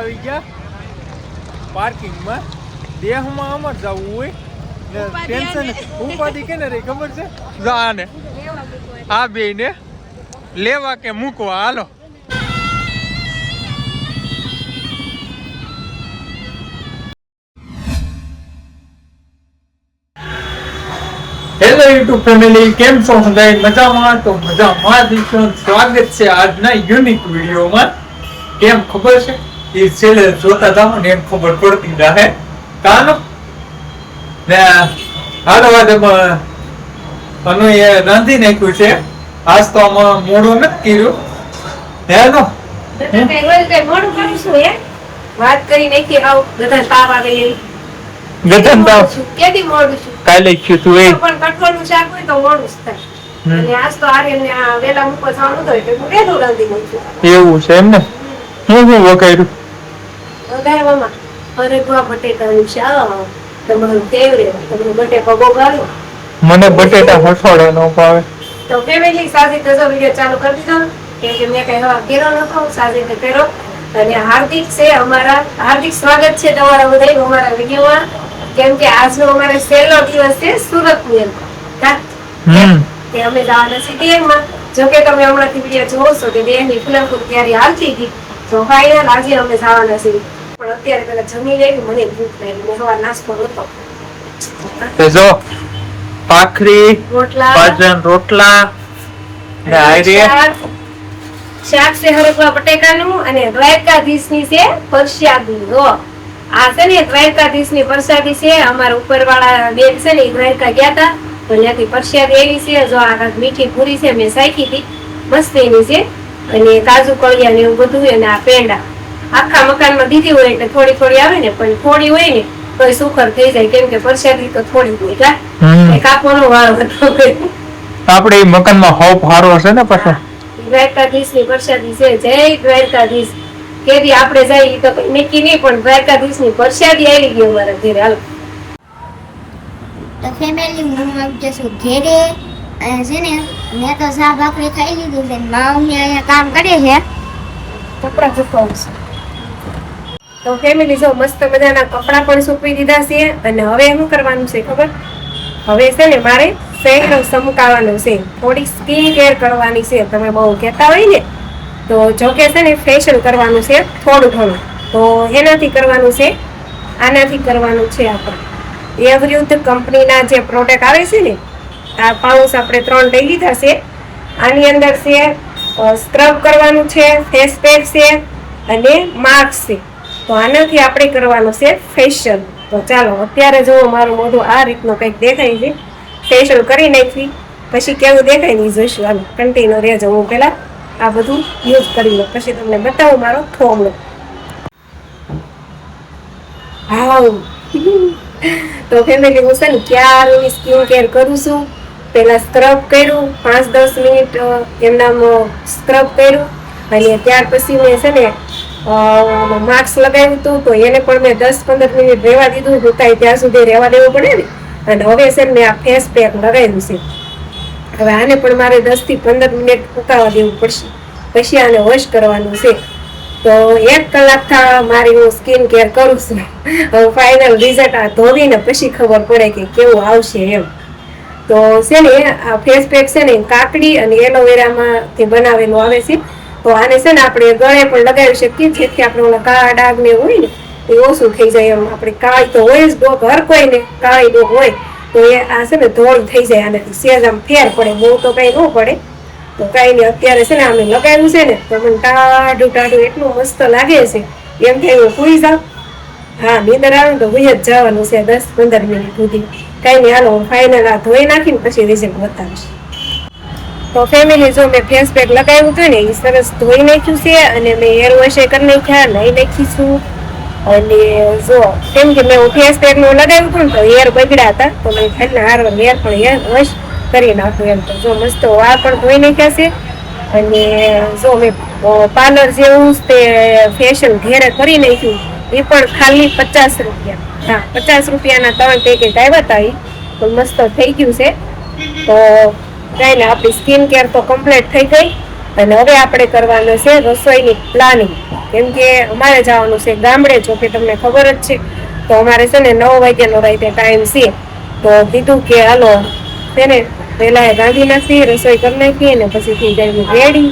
આવી ગયા પાર્કિંગમાં દેહમાં અમર જવું હોય ને ટેન્શન ઉપાધિ કે ને રે ખબર છે જાને આ બે ને લેવા કે મૂકવા હાલો હેલો યુટ્યુબ ફેમિલી કેમ છો બધા મજામાં તો મજામાં સ્વાગત છે આજના યુનિક વિડીયોમાં કેમ ખબર છે એ છેલ્લે જોતા જાઓ ને એમ ખબર પડતી રહે કાનો ને હાલો વાદમાં અનુએ રાંધી નાખ્યું છે આજ તો આમાં મોડું નથી કર્યું હેલો મોડું કરીશું વાત કરી નાખી આવ બધા તાવ આવે ગધન તાવ કેદી મોડું છું કાલે કીધું તું એ પણ કઠોળનું શાક હોય તો મોડું જ થાય અને આજ તો આર્યને આ વેલા મુકો જવાનું તો એટલે હું વેલું રાંધી નાખ્યું એવું છે એમ ને હું વગાડ્યું વગાડવામાં હરેગવા બટેટાનું શાક તમારું ફેવરેટ તમને બટેકા બહુ ભાવે મને બટેટા હઠોડે નો ભાવે તો ફેમિલી સાથે તો વિડિયો ચાલુ કરી દીધો કે મેં કઈ હવા કેરો નખો સાથે તે કરો અને હાર્દિક છે અમારા હાર્દિક સ્વાગત છે તમારા બધાનું અમારા વિડિયોમાં કેમ કે આજનો અમારો છેલ્લો દિવસ છે સુરતની અંદર તે અમે જવાના છીએ દેહમાં જો કે તમે હમણાંથી વિડિયો જોવો છો કે દેહની ફિલ્મ તૈયારી હાલતી હતી તો ફાઇનલ આજે અમે જવાના છીએ પણ અત્યારે પેલા જમી લેવી મને ભૂખ લાગી મેં સવાર નાસ્તો નતો તે જો ભાખરી રોટલા બાજરાના રોટલા ને આયરે શાક છે હરકવા બટેકાનું અને દ્વારકાધીશની છે પ્રસાદી જો આ છે ને દ્વારકાધીશની પ્રસાદી છે અમારા ઉપરવાળા બેન છે ને દ્વારકા ગયા હતા તો ત્યાંથી પ્રસાદી એવી છે જો આ મીઠી પૂરી છે મેં સાખી હતી મસ્ત એની છે અને કાજુ કળિયા ને એવું બધું અને આ પેંડા આખા મકાનમાં દીધી હોય એટલે થોડી થોડી આવે ને પણ થોડી હોય ને તો સુખર થઈ જાય કેમ કે પ્રસાદી તો થોડી હોય કા કાપવાનો વાળો હતો આપણે મકાનમાં હોપ હારો છે ને પછી દ્વારકાધીશ ની પ્રસાદી છે જય દ્વારકાધીશ કેદી આપણે જઈએ તો કઈ નક્કી નહીં પણ દ્વારકાધીશ ની પ્રસાદી આવી ગઈ અમારા ઘરે હાલ તો ફેમિલી હું આવી જશું ઘેરે અને છે ને મેં તો શાક ભાખરી ખાઈ લીધું છે મમ્મી અહીંયા કામ કરે છે કપડા સુકવશે તો ફેમિલી જો મસ્ત મજાના કપડા પણ સૂકવી દીધા છે અને હવે શું કરવાનું છે ખબર હવે છે ને મારે શેકનો સમકાવવાનો છે થોડી સ્કિન કેર કરવાની છે તમે બહુ કહેતા હોય ને તો જો કે છે ને ફેશિયલ કરવાનું છે થોડું થોડું તો એનાથી કરવાનું છે આનાથી કરવાનું છે આપણે એવરીયુથ કંપનીના જે પ્રોડક્ટ આવે છે ને આ પાઉચ આપણે 3 લઈ લીધા છે આની અંદર છે સ્ક્રબ કરવાનું છે ફેસ પેક છે અને માસ્ક છે તો આનાથી આપણે કરવાનું છે ફેશિયલ તો ચાલો અત્યારે જો મારું મોઢું આ રીતનું કંઈક દેખાય છે ફેશિયલ કરી નાખી પછી કેવું દેખાય નહીં જોઈશું આમ કન્ટિન્યુ રહેજો હું પેલા આ બધું યુઝ કરી લઉં પછી તમને બતાવું મારો થોમલો હા તો ફેમિલી હું છે ને ક્યારની સ્કિન કેર કરું છું પેલા સ્ક્રબ કર્યું 5-10 મિનિટ એમનામ સ્ક્રબ કર્યું અને ત્યાર પછી મેં છે ને માસ્ક લગાવ્યું હતું તો એને પણ મેં 10-15 મિનિટ રહેવા દીધું સુકાય ત્યાં સુધી રહેવા દેવું પડે ને અને હવે છે ને આ ફેસ પેક લગાવ્યું છે હવે આને પણ મારે 10 થી 15 મિનિટ સુકાવા દેવું પડશે પછી આને વોશ કરવાનું છે તો 1 કલાક મારી હું સ્કિન કેર કરું છું હવે ફાઇનલ રિઝલ્ટ આ ધોવીને પછી ખબર પડે કે કેવું આવશે એમ તો છે ને આ ફેસ પેક છે ને કાકડી અને એલોવેરામાંથી બનાવેલું આવે છે તો આને છે ને આપણે ગળે પણ લગાવી શકીએ જેથી આપણે ઓલા કાળા ડાઘ ને હોય ને એ ઓછું થઈ જાય એમ આપણે કાળી તો હોય જ ડોક હર કોઈને કાળી ડોક હોય તો એ આ છે ને ધોળ થઈ જાય આનાથી સેજ આમ ફેર પડે બહુ તો કઈ ન પડે તો કઈ નહીં અત્યારે છે ને અમે લગાવ્યું છે ને તો મને ટાઢું એટલું મસ્ત લાગે છે એમ કે હું સુઈ જાઉં હા નીંદર આવે તો સુઈ જ જવાનું છે 10-15 મિનિટ સુધી કઈ નહીં હાલો હું ફાઇનલ આ ધોઈ નાખીને પછી રિઝલ્ટ બતાવીશ તો ફેમિલી જો મેં ફેસ પેક લગાવ્યું હતું ને એ સરસ ધોઈ નાખ્યું છે અને મેં હેર વોશ કરી નાખ્યા લઈ નાખીશું અને જો કેમ કે મેં ફેસ પેક નું લગાવ્યું હતું ને તો હેર બગડ્યા હતા તો મેં ખાલી હેર પણ હેર વોશ કરી નાખ્યું એમ તો જો મસ્ત વાળ પણ ધોઈ નાખ્યા છે અને જો મેં પાર્લર જેવું તે ફેશિયલ ઘેરે કરી નાખ્યું એ પણ ખાલી 50 રૂપિયા હા 50 રૂપિયાના 3 પેકેટ આવ્યા હતા એ પણ મસ્ત થઈ ગયું છે તો કઈ ને આપણી સ્કિન કેર તો કમ્પ્લીટ થઈ ગઈ અને હવે આપણે કરવાનું છે રસોઈની પ્લાનિંગ કેમ કે અમારે જવાનું છે ગામડે, જો કે તમને ખબર જ છે. તો અમારે છે ને 9 વાગ્યાનો રાતે ટાઈમ છે. તો કીધું કે હાલો છે ને પેલા ગાંધી નાખી રસોઈ કરી નાખીએ ને પછી થઈ જાય રેડી.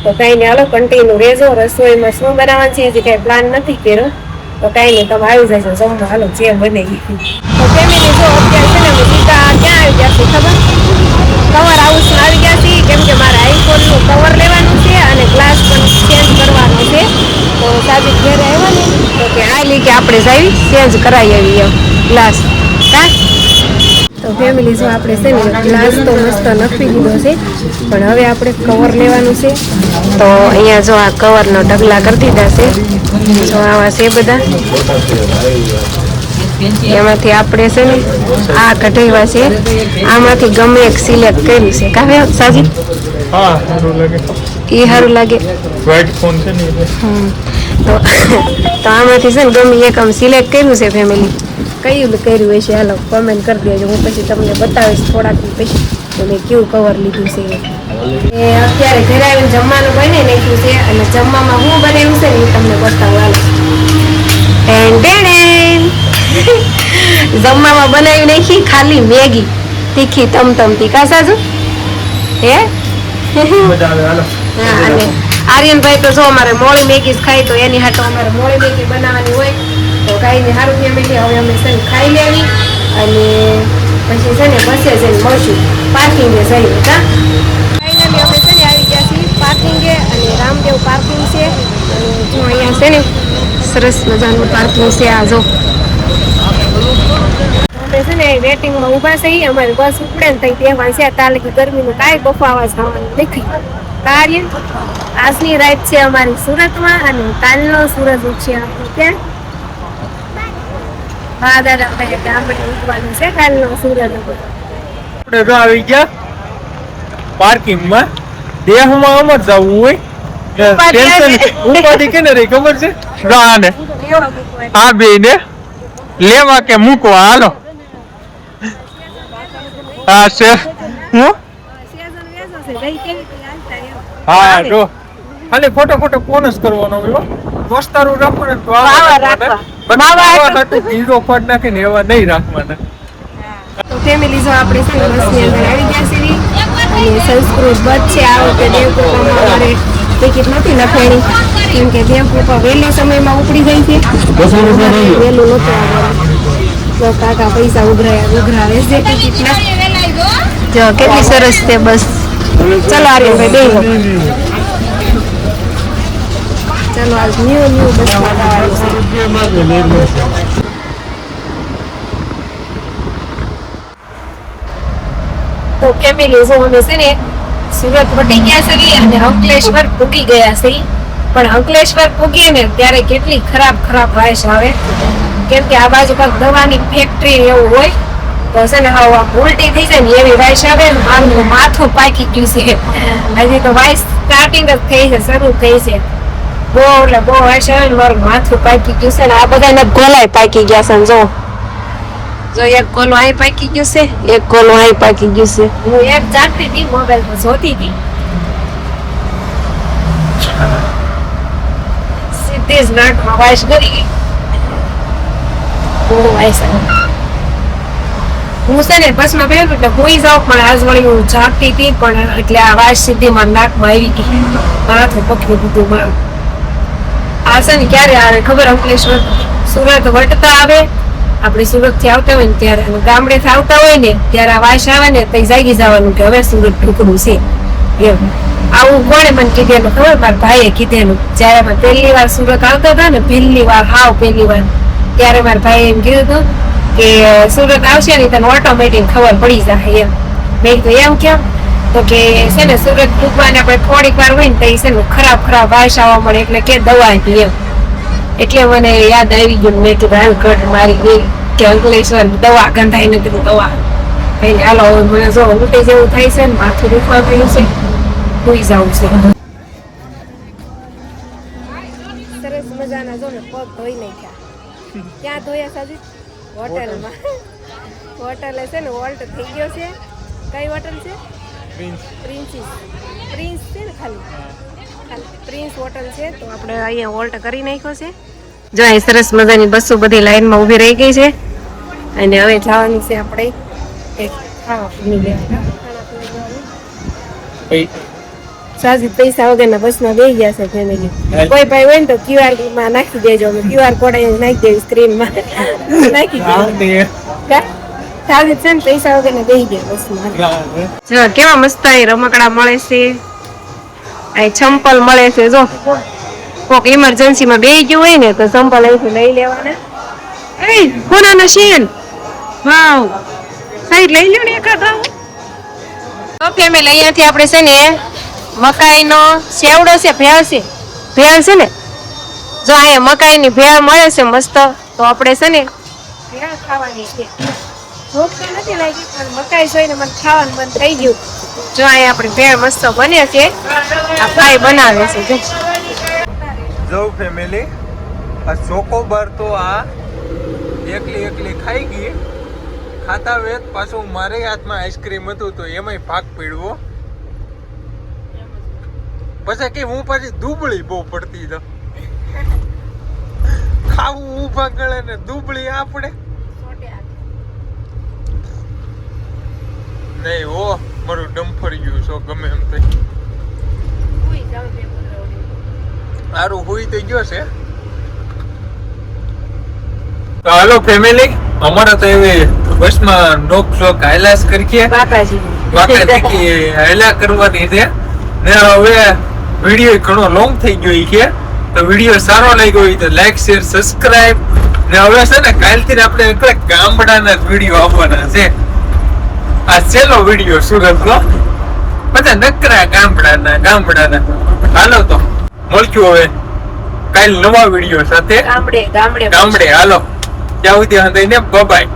તો કઈ ને હાલો કન્ટિન્યુ રહેજો. રસોઈમાં શું બનાવવાનું છે હજી કઈ પ્લાન નથી કર્યો. તો કઈ નહીં, તમે આવી જજો જમવા. હાલો જે બને. તો ફેમિલી જો અત્યારે છે ને સીધા ક્યાં આવી ગયા છે ખબર? કવર હાઉસમાં આવી ગયા છીએ. કેમ કે મારે આઈફોનનું કવર લેવાનું છે અને ગ્લાસ પણ ચેન્જ કરવાનો છે. તો સાબિત ઘરે આવ્યા ને તો કે આ લી કે આપણે સાહેબ ચેન્જ કરાવી આવી એમ ગ્લાસ. તો ફેમિલી જો આપણે છે ને ગ્લાસ તો મસ્ત નખી દીધો છે, પણ હવે આપણે કવર લેવાનું છે. તો અહીંયા જો આ કવરનો ઢગલા કરી દીધા છે. જો આવા છે બધા. એમાંથી આપણે છે ને આ કઢાવ્યા છે. આમાંથી ગમે એક સિલેક્ટ કર્યું છે. કાવે સાજી? હા, સારું લાગે. એ સારું લાગે. વ્હાઈટ ફોન છે ને તો આમાંથી છે ને ગમે એક આમ સિલેક્ટ કર્યું છે ફેમિલી. કયું કર્યું હશે હાલો કોમેન્ટ કરી દેજો. હું પછી તમને બતાવીશ થોડાક પછી તો મેં કેવું કવર લીધું છે. અત્યારે ઘરે આવીને જમવાનું બની નાખ્યું છે અને જમવામાં હું બનાવ્યું છે ને એ તમને બતાવું હાલો. જમવામાં બનાવી નાખી ખાલી મેગી તીખી તમતમતી. કા સાજુ હે? મજા આવે. હાલો. હા, અને આર્યનભાઈ તો જો અમારે મોળી મેગી ખાય તો એની હાટો અમારે મોળી મેગી બનાવવાની હોય. તો કાંઈ સારું ફેમિલી હવે અમે છે ને ખાઈ લેવી અને પછી છે ને બસે જઈને મળશું પાર્કિંગે જઈને. હા, ફાઇનલી અમે છે ને આવી ગયા છીએ પાર્કિંગે અને રામદેવ પાર્કિંગ છે. અને જો અહીંયા છે ને સરસ મજાનું પાર્કિંગ છે. આ જો અમે છે ને વેટિંગમાં ઊભા છીએ. અમારી બસ ઉપડે ને તઈ તહેવાર છે. તાલકી ગરમીનું કાંઈ બફાવા જવાનું નથી. કાર્ય આજની રાત છે અમારી સુરતમાં અને કાલનો સૂરજ ઉગશે ક્યાં? હા દાદા, આપણે ઉગવાનું છે કાલનો સૂરજ. આપણે જો આવી ગયા પાર્કિંગમાં. દેહમાં અમર જવું હોય ઉપાધિ કેને રહી ખબર છે? આને આ બે ને લેવા કે મૂકવા. હાલો. હા છે હું હા જો ખાલી ફોટો કોણ જ કરવાનો હોય. દોસ્તારો રાખો ને તો હીરો ફટ નાખે ને એવા નહીં રાખવાના. તો ફેમિલી જો આપણે છે બસની અંદર આવી ગયા છીએ અને સંસ્કૃત બસ છે. આ વખતે દેવકૃપામાં અમારે ટિકિટ નથી લખાણી કેમ કે દેવકૃપા વહેલા સમયમાં ઉપડી ગઈ છે. વહેલું નહોતું આવવાનું. તો કાકા પૈસા ઉઘરાવે છે ટિકિટના. જો કેટલી સરસ છે બસ. ચલો આર્યનભાઈ બેહો. ચલો આજ ન્યુ બસમાં જવાનું છે. તો ફેમિલી જો અમે છે ને સુરત વટી ગયા છે અને અંકલેશ્વર પૂગી ગયા છે. પણ અંકલેશ્વર પૂગીએ ને ત્યારે કેટલી ખરાબ વાઇસ આવે. કેમ કે આ બાજુ કાંઈક દવાની ફેક્ટરી એવું હોય તો છે ને હવે ઉલટી થઈ જાય ને એવી વાઇસ આવે. મારું માથું પાકી ગયું છે. હજી તો વાઇસ સ્ટાર્ટિંગ જ થઈ છે, શરૂ થઈ છે. બહુ એટલે બહુ વાઇસ આવે ને મારું માથું પાકી ગયું છે ને આ બધાને ગોલાય પાકી ગયા છે. જો એક ગોલો અહીં પાકી ગયું છે, એક ગોલો અહીં પાકી ગયું છે. હું એક જાગતી હતી મોબાઈલ પર જોતી હતી. સીધી જ નાકમાં વાઇસ કરી ગઈ. બહુ વાઇસ આવે. હું છે ને બસમાં બેઠું એટલે હોઈ જાઉં પણ આજ વળી હું જાગતી હતી પણ એટલે આ વાઇસ સીધી મારા નાકમાં આવી ગઈ. માથું પકડી દીધું મારું. આ છે ને ક્યારે આવે ખબર? અંકલેશ્વર સુરત વટતા આવે. આપણે સુરત થી આવતા હોય ને ત્યારે ગામડે થી આવતા હોય ને ત્યારે આ વાસ આવે ને તો જાગી જવાનું કે હવે સુરત ઢુકડું છે એમ. આવું કોણે મને કીધેલું ખબર? મારા ભાઈએ કીધેલું. જયારે અમે પહેલી વાર સુરત આવતા હતા ને પહેલી વાર ત્યારે મારા ભાઈએ એમ કીધું હતું કે સુરત આવશે ને તને ઓટોમેટિક ખબર પડી જાય એમ. મેં કીધું એમ કેમ? તો કે છે ને સુરત ઢૂકવાને આપણે થોડીક વાર હોય ને તો છે ને ખરાબ વાસ આવવા મળે એટલે કે દવા હતી એમ. એટલે મને યાદ આવી ગયું. મેં કીધું ઘટ મારી ગઈ કે અંકલેશ્વર દવા ગંધાઈ નથી દવા. હાલો મને જો ઉલટી જેવું થાય છે ને માથું દુખવા ગયું છે, સુઈ જવું છે. સરસ મજાના જો ને પગ ધોઈ નાખ્યા. ક્યાં ધોયા સાજી? હોટલમાં. હોટલે છે ને વોલ્ટ થઈ ગયો છે. કઈ હોટલ છે? પ્રિન્સ છે ને ખાલી. પ્રિન્સ હોટલ છે તો આપણે અહીંયા હોલ્ટ કરી નાખ્યો છે. જો અહીં સરસ મજાની બસો બધી લાઈનમાં ઊભી રહી ગઈ છે અને હવે જવાની છે આપણે એક ખાવા પીણી લેવા. સાજી પૈસા વગરના બસમાં બેસી ગયા છે ફેમિલી. કોઈ ભાઈ હોય ને તો QR માં નાખી દેજો. અમે QR કોડ અહીંયા નાખી દેવી સ્ક્રીનમાં નાખી દેજો. સાજી છે ને પૈસા વગરના બેસી ગયા બસમાં. જો કેવા મસ્ત અહીં રમકડા મળે છે, અહીં ચંપલ મળે છે. જો કોક ઇમરજન્સીમાં બેસી ગયું હોય ને તો ચંપલ અહીંથી લઈ લેવાના. એ કોનાનો શેન વાવ સાઈડ લઈ લ્યો ને એકાદ. તો ફેમિલી અહીંયાથી આપણે છે ને મકાઈનો સેવડો છે, ભેળ છે ને. જો અહીંયા મકાઈની ભેળ મળે છે મસ્ત. તો આપણે છે ને ભેળ ખાવાની છે. ભૂખ તો નથી લાગી પણ મકાઈ જોઈને મને ખાવાનું મન થઈ ગયું. જો અહીંયા આપણી ભેળ મસ્ત બને છે. આ ભાઈ બનાવે છે. જો ફેમિલી આ ચોકોબાર તો આ એકલી ખાઈ ગઈ. ખાતા વેત પાછું મારે હાથમાં આઈસ્ક્રીમ હતું તો એમાંય ભાગ પડ્યો. પછી કે હું પાછી દુબળી બહુ પડતી તો ખાવું ઊભા ગળે ને દુબળી આપણે નહીં. ઓ મારું ડમ્ફર ગયું છો ગમે એમ થઈ સારું હુઈ તો ગયો છે. તો હાલો ફેમિલી અમારા તો એવી બસમાં નોક શોક હાયલાસ કરીએ બાકાજી હાયલા કરવાની છે ને. હવે વિડીયો ઘણો લોંગ થઈ ગયો છે તો વિડીયો સારો લાગ્યો હોય તો લાઈક શેર સબસ્ક્રાઇબ ને. હવે છે ને કાલથી આપણે એટલે ગામડાના વિડીયો આવવાના છે. આ છેલ્લો વિડીયો સુરતનો, બધા નકરા ગામડાના. હાલો તો મળશું હવે કાલ નવા વિડીયો સાથે ગામડે. હાલો ત્યાં સુધી બાય.